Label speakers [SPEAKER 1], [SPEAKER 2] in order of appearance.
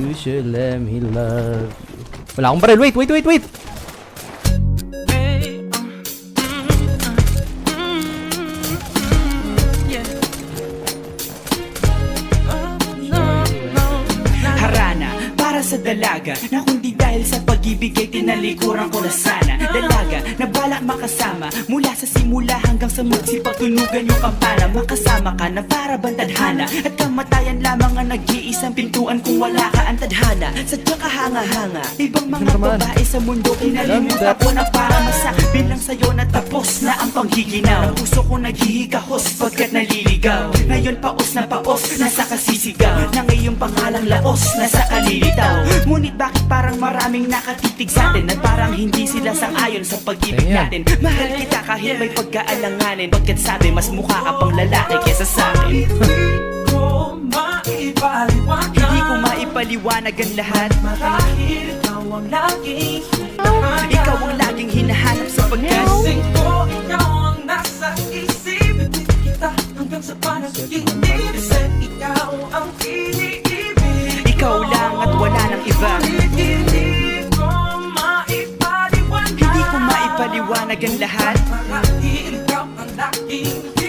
[SPEAKER 1] You should let me love you. Wala akong baril. Wait.
[SPEAKER 2] Harana para sa dalaga na kundi dahil sa pag-ibig ay tinalikuran ko na sana. Dalaga na balak makasama mula sa simula hanggang sa magsipagtunugan yung kampana. Makasama ka na para bantadhana at kamatayan lamang ang nag-iisang pintuan kung wala ka ang tadhana. Sadya ka hanga-hanga ibang mga babae sa mundo kinalimutan ko na para masabi lang sa'yo na tapos na ang panghiginaw. Ang puso ko naghihikahos pagkat naliligaw. Ngayon paos na nasa kasisigaw ng iyong pangalang laos nasa kalilitaw. Ngunit bakit parang maraming nakatitig sa atin at parang hindi sila sang-ayon sa pag-ibig natin. Mahal kita kahit may pagkaalanganin, pagkat sabi mas mukha ka pang lalaki kesa sa akin. Hindi ko maipaliwanag ang lahat marahil ikaw ang laging hinahanap sapagkat
[SPEAKER 3] ikaw ang nasa isip kita hanggang sa panaginip. Kasi ikaw ang iniibig.
[SPEAKER 2] ikaw lang at wala nang iba.
[SPEAKER 3] Hindi ko maipaliwanag
[SPEAKER 2] Hindi ko maipaliwanag ang lahat
[SPEAKER 3] marahil ikaw ang laging